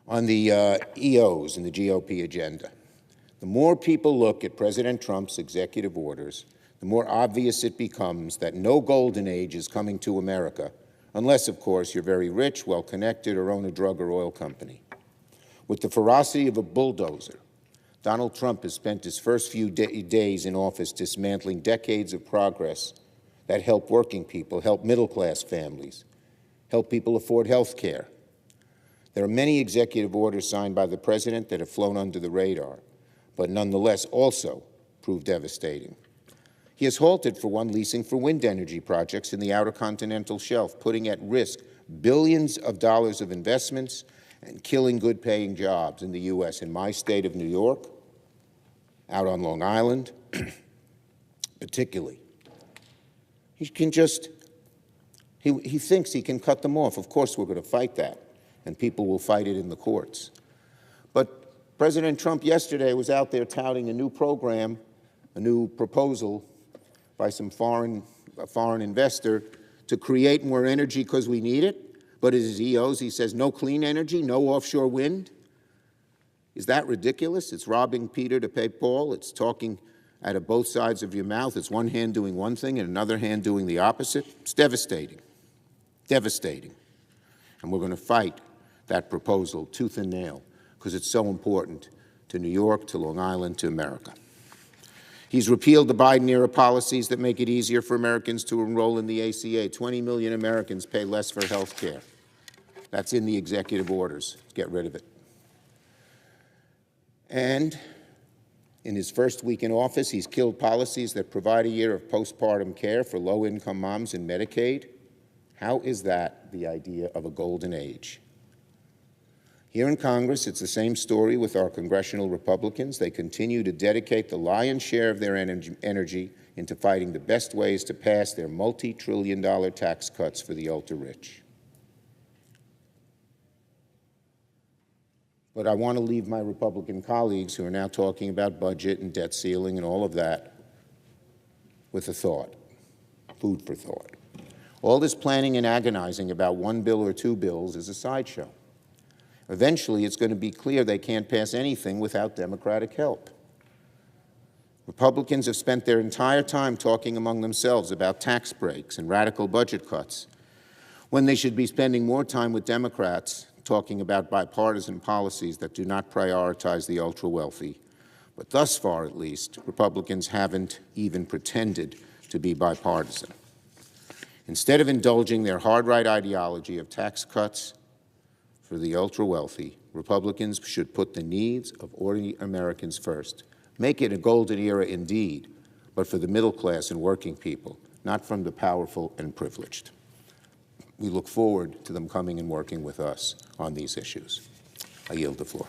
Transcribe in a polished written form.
on the EOs and the GOP agenda. The more people look at President Trump's executive orders, the more obvious it becomes that no golden age is coming to America, unless, of course, you're very rich, well-connected, or own a drug or oil company. With the ferocity of a bulldozer, Donald Trump has spent his first few days in office dismantling decades of progress that help working people, help middle-class families, help people afford health care. There are many executive orders signed by the president that have flown under the radar, but nonetheless also proved devastating. He has halted, for one, leasing for wind energy projects in the outer continental shelf, putting at risk billions of dollars of investments and killing good-paying jobs in the U.S., in my state of New York, out on Long Island, particularly. He thinks he can cut them off. Of course, we're going to fight that, and people will fight it in the courts. But President Trump yesterday was out there touting a new program, a new proposal by some foreign investor to create more energy because we need it. But as his EOs, he says no clean energy, no offshore wind. Is that ridiculous? It's robbing Peter to pay Paul. It's talking out of both sides of your mouth. It's one hand doing one thing and another hand doing the opposite. It's devastating, devastating. And we're going to fight that proposal tooth and nail because it's so important to New York, to Long Island, to America. He's repealed the Biden-era policies that make it easier for Americans to enroll in the ACA. 20 million Americans pay less for health care. That's in the executive orders. Get rid of it. And in his first week in office, he's killed policies that provide a year of postpartum care for low-income moms in Medicaid. How is that the idea of a golden age? Here in Congress, it's the same story with our congressional Republicans. They continue to dedicate the lion's share of their energy into fighting the best ways to pass their multi-trillion-dollar tax cuts for the ultra-rich. But I want to leave my Republican colleagues who are now talking about budget and debt ceiling and all of that with a thought, food for thought. All this planning and agonizing about one bill or two bills is a sideshow. Eventually, it's going to be clear they can't pass anything without Democratic help. Republicans have spent their entire time talking among themselves about tax breaks and radical budget cuts, when they should be spending more time with Democrats talking about bipartisan policies that do not prioritize the ultra-wealthy. But thus far, at least, Republicans haven't even pretended to be bipartisan. Instead of indulging their hard-right ideology of tax cuts for the ultra-wealthy, Republicans should put the needs of ordinary Americans first. Make it a golden era indeed, but for the middle class and working people, not from the powerful and privileged. We look forward to them coming and working with us on these issues. I yield the floor.